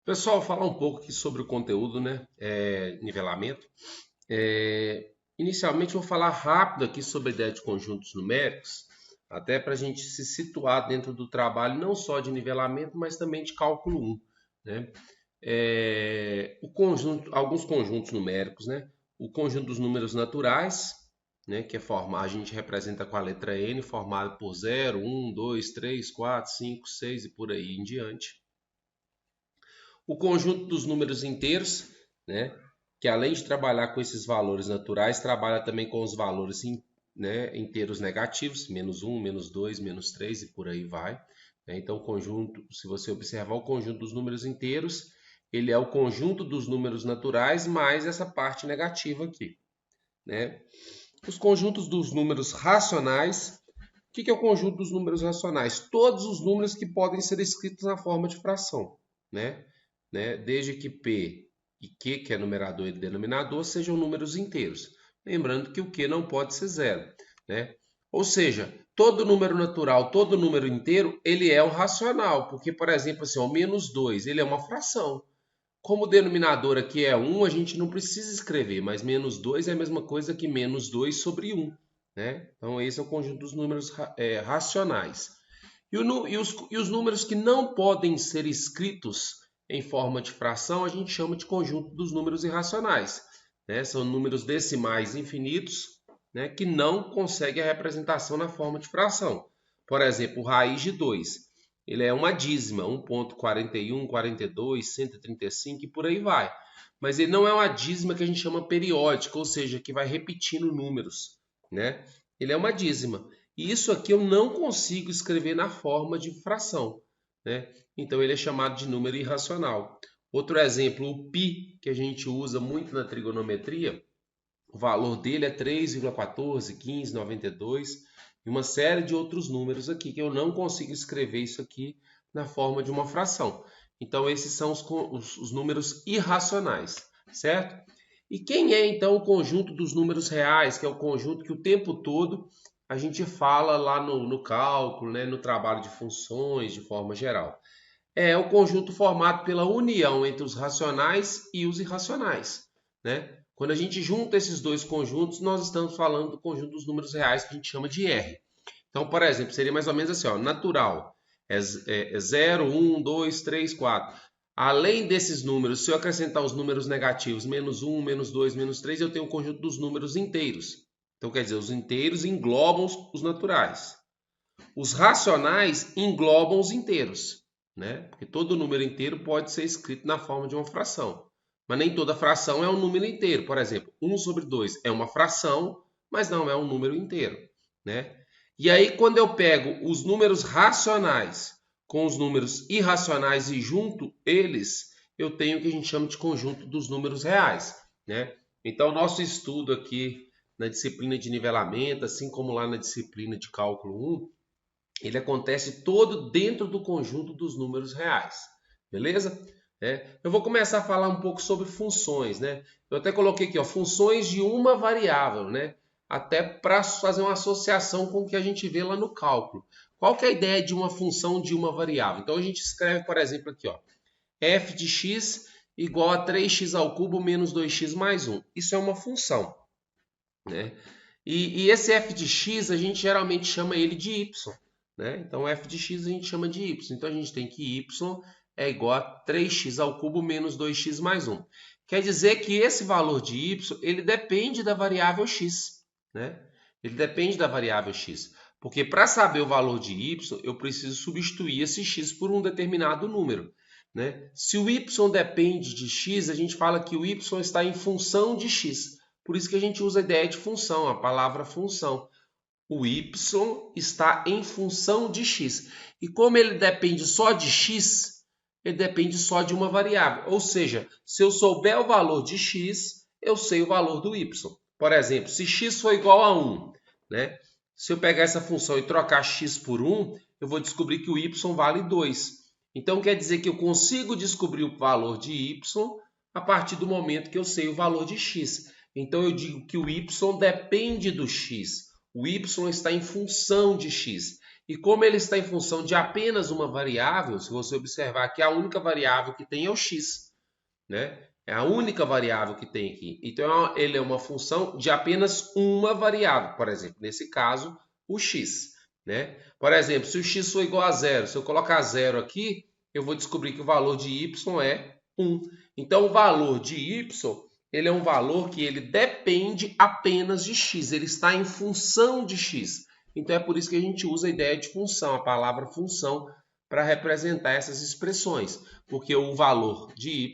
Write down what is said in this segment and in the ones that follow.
Pessoal, falar um pouco aqui sobre o conteúdo, né? Nivelamento. Inicialmente, eu vou falar rápido aqui sobre a ideia de conjuntos numéricos, até para a gente se situar dentro do trabalho, não só de nivelamento, mas também de cálculo 1, né? Alguns conjuntos numéricos, né? O conjunto dos números naturais, né? Que é a gente representa com a letra N, formado por 0, 1, 2, 3, 4, 5, 6 e por aí em diante. O conjunto dos números inteiros, né, que além de trabalhar com esses valores naturais, trabalha também com os valores né, inteiros negativos, menos 1, menos 2, menos 3 e por aí vai. Então, o conjunto, se você observar o conjunto dos números inteiros, ele é o conjunto dos números naturais mais essa parte negativa aqui, né? Os conjuntos dos números racionais. O que é o conjunto dos números racionais? Todos os números que podem ser escritos na forma de fração, né? Desde que P e Q, que é numerador e denominador, sejam números inteiros. Lembrando que o Q não pode ser zero, né? Ou seja, todo número natural, todo número inteiro, ele é um racional, porque, por exemplo, assim, o menos 2, ele é uma fração. Como o denominador aqui é 1, a gente não precisa escrever, mas menos 2 é a mesma coisa que menos 2 sobre 1, né? Então, esse é o conjunto dos números racionais. E os números que não podem ser escritos em forma de fração, a gente chama de conjunto dos números irracionais, né? São números decimais infinitos, né, que não conseguem a representação na forma de fração. Por exemplo, raiz de 2. Ele é uma dízima, 1,41, 42, 135 e por aí vai. Mas ele não é uma dízima que a gente chama periódica, ou seja, que vai repetindo números, né? Ele é uma dízima. E isso aqui eu não consigo escrever na forma de fração, né? Então ele é chamado de número irracional. Outro exemplo, o π, que a gente usa muito na trigonometria, o valor dele é 3,14, 15, 92 e uma série de outros números aqui que eu não consigo escrever isso aqui na forma de uma fração. Então esses são os números irracionais, certo? E quem é então o conjunto dos números reais, que é o conjunto que o tempo todo a gente fala lá no cálculo, né, no trabalho de funções, de forma geral? É o conjunto formado pela união entre os racionais e os irracionais, né? Quando a gente junta esses dois conjuntos, nós estamos falando do conjunto dos números reais que a gente chama de R. Então, por exemplo, seria mais ou menos assim, ó, natural é 0, 1, 2, 3, 4. Além desses números, se eu acrescentar os números negativos, menos 1, menos 2, menos 3, eu tenho o conjunto dos números inteiros. Então, quer dizer, os inteiros englobam os naturais. Os racionais englobam os inteiros, né? Porque todo número inteiro pode ser escrito na forma de uma fração. Mas nem toda fração é um número inteiro. Por exemplo, 1 sobre 2 é uma fração, mas não é um número inteiro, né? E aí, quando eu pego os números racionais com os números irracionais e junto eles, eu tenho o que a gente chama de conjunto dos números reais, né? Então, nosso estudo aqui na disciplina de nivelamento, assim como lá na disciplina de cálculo 1, ele acontece todo dentro do conjunto dos números reais, beleza? Eu vou começar a falar um pouco sobre funções, né? Eu até coloquei aqui, ó, funções de uma variável, né? Até para fazer uma associação com o que a gente vê lá no cálculo. Qual que é a ideia de uma função de uma variável? Então a gente escreve, por exemplo, aqui, ó, f de x igual a 3x ao cubo menos 2x mais 1. Isso é uma função, né? E esse f de x a gente geralmente chama ele de y, né? Então f de x a gente chama de y. Então a gente tem que y é igual a 3x ao cubo menos 2x mais 1. Quer dizer que esse valor de y ele depende da variável x, né? Ele depende da variável x. Porque para saber o valor de y, eu preciso substituir esse x por um determinado número, né? Se o y depende de x, a gente fala que o y está em função de x. Por isso que a gente usa a ideia de função, a palavra função. O y está em função de x. E como ele depende só de x, ele depende só de uma variável. Ou seja, se eu souber o valor de x, eu sei o valor do y. Por exemplo, se x for igual a 1, né? Se eu pegar essa função e trocar x por 1, eu vou descobrir que o y vale 2. Então quer dizer que eu consigo descobrir o valor de y a partir do momento que eu sei o valor de x. Então eu digo que o y depende do x. O y está em função de x. E como ele está em função de apenas uma variável, se você observar que a única variável que tem é o x, né? É a única variável que tem aqui. Então, ele é uma função de apenas uma variável, por exemplo, nesse caso, o x, né? Por exemplo, se o x for igual a zero, se eu colocar zero aqui, eu vou descobrir que o valor de y é 1. Então, o valor de y, ele é um valor que ele depende apenas de x, ele está em função de x. Então, é por isso que a gente usa a ideia de função, a palavra função, para representar essas expressões, porque o valor de y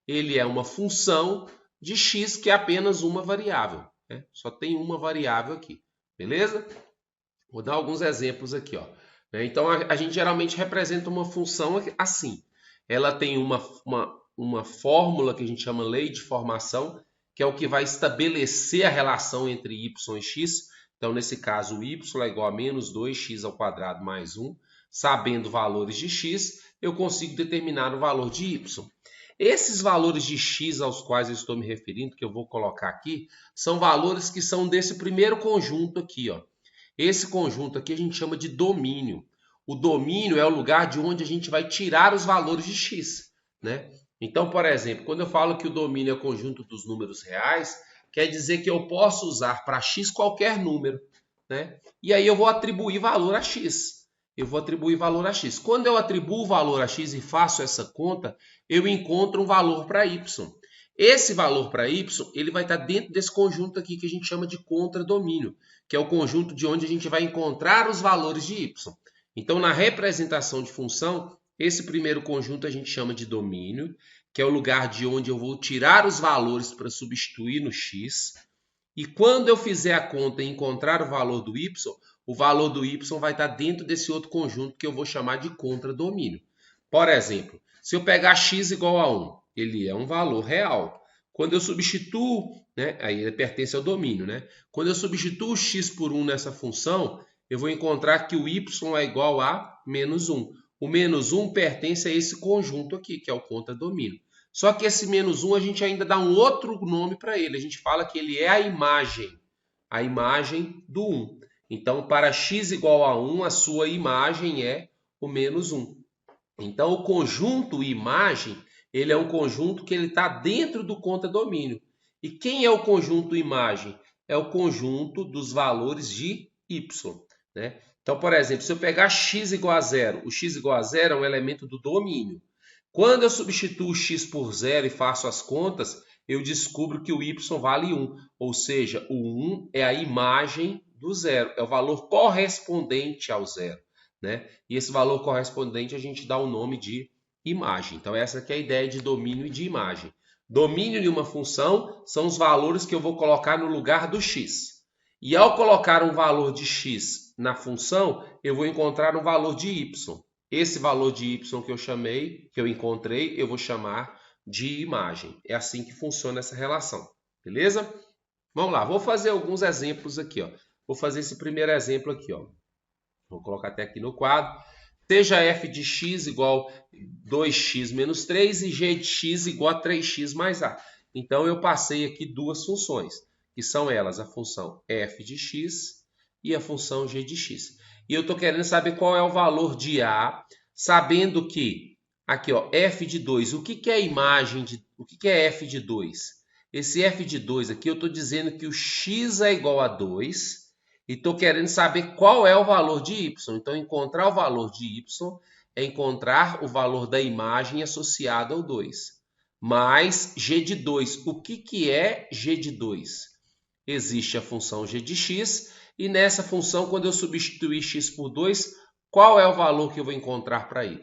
ele é uma função de x, que é apenas uma variável, né? Só tem uma variável aqui, beleza? Vou dar alguns exemplos aqui, ó. Então, a gente geralmente representa uma função assim. Ela tem uma fórmula que a gente chama lei de formação, que é o que vai estabelecer a relação entre y e x. Então, nesse caso, o y é igual a menos 2x² mais 1. Sabendo valores de x, eu consigo determinar o valor de y. Esses valores de x aos quais eu estou me referindo, que eu vou colocar aqui, são valores que são desse primeiro conjunto aqui, ó. Esse conjunto aqui a gente chama de domínio. O domínio é o lugar de onde a gente vai tirar os valores de x, né? Então, por exemplo, quando eu falo que o domínio é o conjunto dos números reais, quer dizer que eu posso usar para x qualquer número, né? E aí eu vou atribuir valor a x. Quando eu atribuo o valor a x e faço essa conta, eu encontro um valor para y. Esse valor para y, ele vai estar dentro desse conjunto aqui que a gente chama de contradomínio, que é o conjunto de onde a gente vai encontrar os valores de y. Então, na representação de função, esse primeiro conjunto a gente chama de domínio, que é o lugar de onde eu vou tirar os valores para substituir no x. E quando eu fizer a conta e encontrar o valor do y vai estar dentro desse outro conjunto que eu vou chamar de contradomínio. Por exemplo, se eu pegar x igual a 1, ele é um valor real. Quando eu substituo, né, aí ele pertence ao domínio, né? Quando eu substituo x por 1 nessa função, eu vou encontrar que o y é igual a menos 1. O menos 1 pertence a esse conjunto aqui, que é o contradomínio. Só que esse menos 1 a gente ainda dá um outro nome para ele. A gente fala que ele é a imagem do 1. Então, para x igual a 1, a sua imagem é o menos 1. Então, o conjunto imagem, ele é um conjunto que ele está dentro do contradomínio. E quem é o conjunto imagem? É o conjunto dos valores de y, né? Então, por exemplo, se eu pegar x igual a 0, o x igual a 0 é um elemento do domínio. Quando eu substituo x por 0 e faço as contas, eu descubro que o y vale 1. Ou seja, o 1 é a imagem do zero, é o valor correspondente ao zero, né? E esse valor correspondente a gente dá o nome de imagem. Então, essa aqui é a ideia de domínio e de imagem. Domínio de uma função são os valores que eu vou colocar no lugar do x. E ao colocar um valor de x na função, eu vou encontrar um valor de y. Esse valor de y que eu encontrei, eu vou chamar de imagem. É assim que funciona essa relação, beleza? Vamos lá, vou fazer alguns exemplos aqui, ó. Vou fazer esse primeiro exemplo aqui, ó. Vou colocar até aqui no quadro. Seja f de x igual a 2x menos 3 e g de x igual a 3x mais a. Então, eu passei aqui duas funções, que são elas, a função f de x e a função g de x. E eu estou querendo saber qual é o valor de a, sabendo que, aqui, ó, f de 2, o que é a imagem de... O que é f de 2? Esse f de 2 aqui, eu estou dizendo que o x é igual a 2 e estou querendo saber qual é o valor de y. Então, encontrar o valor de y é encontrar o valor da imagem associado ao 2. Mais g de 2. O que é g de 2? Existe a função g de x e nessa função, quando eu substituir x por 2, qual é o valor que eu vou encontrar para y?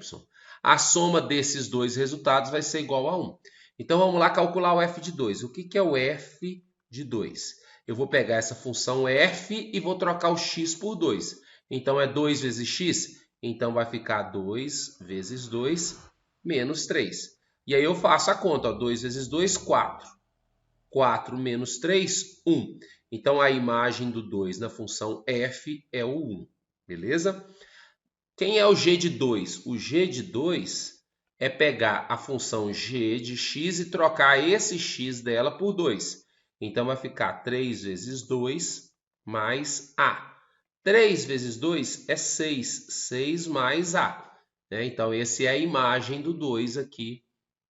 A soma desses dois resultados vai ser igual a 1. Então, vamos lá calcular o f de 2. O que é o f de 2? Eu vou pegar essa função f e vou trocar o x por 2. Então, é 2 vezes x? Então, vai ficar 2 vezes 2 menos 3. E aí, eu faço a conta. Ó, 2 vezes 2, 4. 4 menos 3, 1. Então, a imagem do 2 na função f é o 1. Beleza? Quem é o g de 2? O g de 2 é pegar a função g de x e trocar esse x dela por 2. Então, vai ficar 3 vezes 2 mais a. 3 vezes 2 é 6. 6 mais A. Né? Então, essa é a imagem do 2 aqui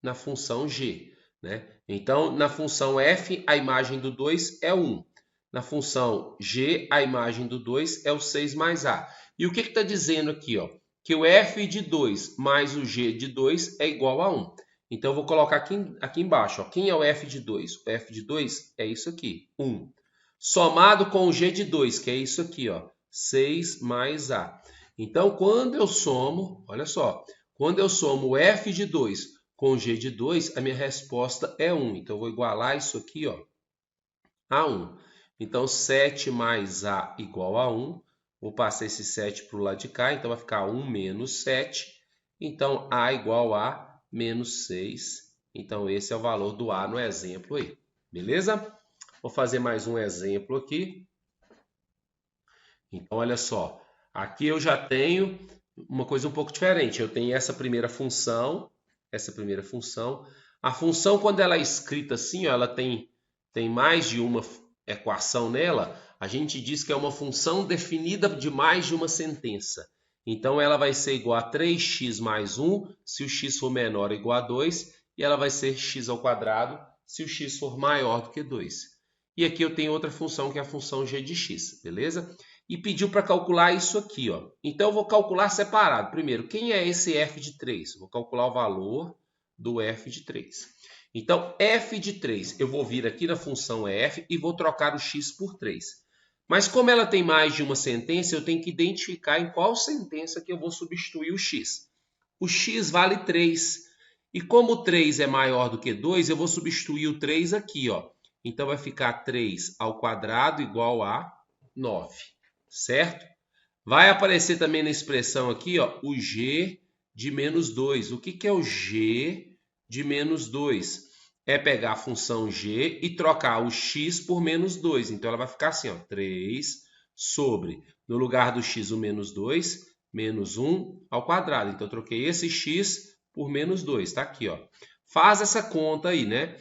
na função g. Né? Então, na função f, a imagem do 2 é 1. Na função g, a imagem do 2 é o 6 mais A. E o que está dizendo aqui? Ó? Que o f de 2 mais o g de 2 é igual a 1. Então, eu vou colocar aqui embaixo. Ó. Quem é o f de 2? O f de 2 é isso aqui, 1. Somado com o g de 2, que é isso aqui, ó, 6 mais A. Então, quando eu somo, olha só, quando eu somo o f de 2 com o g de 2, a minha resposta é 1. Então, eu vou igualar isso aqui, ó, a 1. Então, 7 mais A igual a 1. Vou passar esse 7 para o lado de cá, então vai ficar 1 menos 7. Então, A igual a menos 6. Então, esse é o valor do A no exemplo aí. Beleza? Vou fazer mais um exemplo aqui. Então, olha só. Aqui eu já tenho uma coisa um pouco diferente. Eu tenho essa primeira função. A função, quando ela é escrita assim, ó, ela tem mais de uma equação nela, a gente diz que é uma função definida de mais de uma sentença. Então, ela vai ser igual a 3x mais 1, se o x for menor ou igual a 2, e ela vai ser x ao quadrado, se o x for maior do que 2. E aqui eu tenho outra função, que é a função g de x, beleza? E pediu para calcular isso aqui, ó. Então, eu vou calcular separado. Primeiro, quem é esse f de 3? Vou calcular o valor do f de 3. Então, f de 3, eu vou vir aqui na função f e vou trocar o x por 3. Mas como ela tem mais de uma sentença, eu tenho que identificar em qual sentença que eu vou substituir o x. O x vale 3. E como 3 é maior do que 2, eu vou substituir o 3 aqui, ó. Então, vai ficar 3 ao quadrado igual a 9, certo? Vai aparecer também na expressão aqui, ó, o g de menos 2. O que é o g de menos 2? É pegar a função g e trocar o x por menos 2. Então, ela vai ficar assim, ó, 3 sobre, no lugar do x, o menos 2, menos 1 ao quadrado. Então, eu troquei esse x por menos 2. Tá aqui, ó. Faz essa conta aí, né?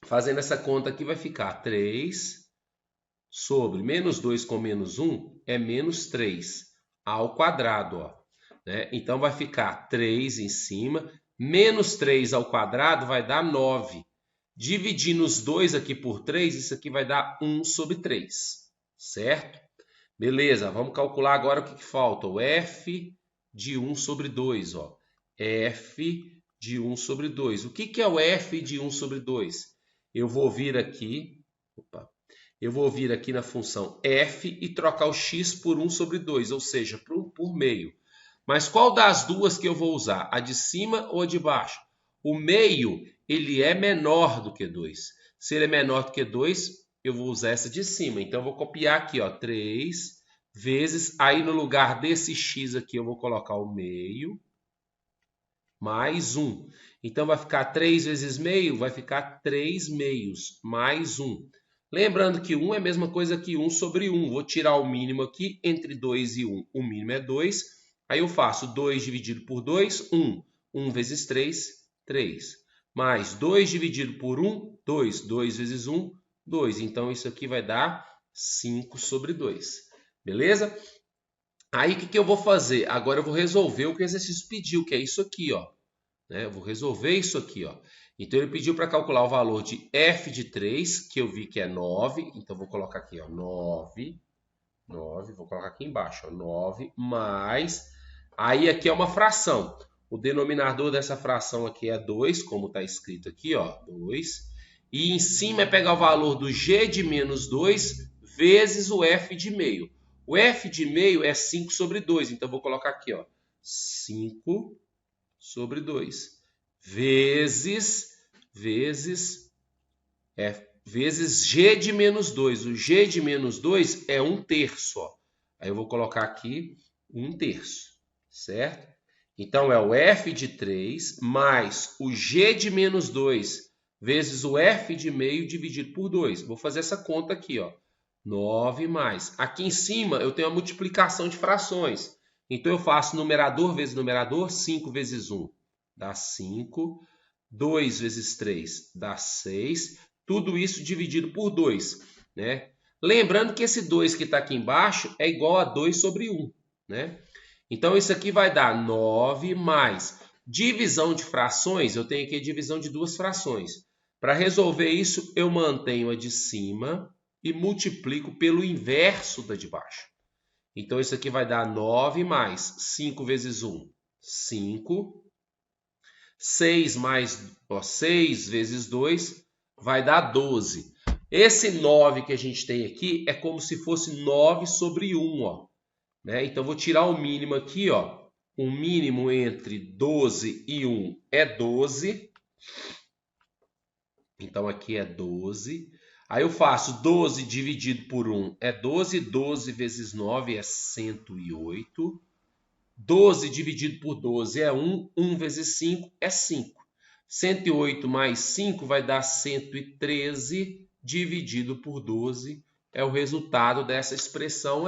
Fazendo essa conta aqui, vai ficar 3 sobre menos 2 com menos 1 é menos 3 ao quadrado. Ó, né? Então, vai ficar 3 em cima. Menos 3 ao quadrado vai dar 9. Dividindo os 2 aqui por 3, isso aqui vai dar 1 sobre 3. Certo? Beleza, vamos calcular agora o que falta. O f de 1 sobre 2. Ó. F de 1 sobre 2. O que é o f de 1 sobre 2? Eu vou vir aqui na função f e trocar o x por 1 sobre 2, ou seja, por meio. Mas qual das duas que eu vou usar? A de cima ou a de baixo? O meio, ele é menor do que 2. Se ele é menor do que 2, eu vou usar essa de cima. Então, eu vou copiar aqui, ó, 3 vezes. Aí, no lugar desse x aqui, eu vou colocar o meio mais 1. Então, vai ficar 3 vezes meio, vai ficar 3 meios, mais 1. Lembrando que 1 é a mesma coisa que 1 sobre 1. Vou tirar o mínimo aqui, entre 2 e 1. O mínimo é 2. Aí eu faço 2 dividido por 2, 1. 1 vezes 3, 3. Mais 2 dividido por 1, 2. 2 vezes 1, 2. Então, isso aqui vai dar 5 sobre 2. Beleza? Aí, o que eu vou fazer? Agora eu vou resolver o que o exercício pediu, que é isso aqui, ó. Né? Eu vou resolver isso aqui, ó. Então, ele pediu para calcular o valor de f de 3, que eu vi que é 9. Então, eu vou colocar aqui, ó, 9. Vou colocar aqui embaixo, ó, 9 mais... Aí, aqui é uma fração. O denominador dessa fração aqui é 2, como está escrito aqui, ó, 2. E em cima é pegar o valor do g de menos 2 vezes o f de meio. O f de meio é 5 sobre 2. Então, eu vou colocar aqui, ó, 5 sobre 2 vezes g de menos 2. O g de menos 2 é 1/3. Ó. Aí eu vou colocar aqui 1/3, certo? Então, é o f de 3 mais o g de menos 2 vezes o f de meio dividido por 2. Vou fazer essa conta aqui, ó. 9 mais. Aqui em cima eu tenho a multiplicação de frações. Então, eu faço numerador vezes numerador, 5 vezes 1 dá 5. 2 vezes 3 dá 6. Tudo isso dividido por 2, né? Lembrando que esse 2 que está aqui embaixo é igual a 2 sobre 1, né? Então, isso aqui vai dar 9 mais divisão de frações. Eu tenho aqui a divisão de duas frações. Para resolver isso, eu mantenho a de cima e multiplico pelo inverso da de baixo. Então, isso aqui vai dar 9 mais 5 vezes 1, 5. 6 vezes 2 vai dar 12. Esse 9 que a gente tem aqui é como se fosse 9 sobre 1, ó, né? Então, vou tirar o mínimo aqui, ó. O mínimo entre 12 e 1 é 12. Então, aqui é 12. Aí eu faço 12 dividido por 1 é 12. 12 vezes 9 é 108. 12 dividido por 12 é 1. 1 vezes 5 é 5. 108 mais 5 vai dar 113 dividido por 12. É o resultado dessa expressão.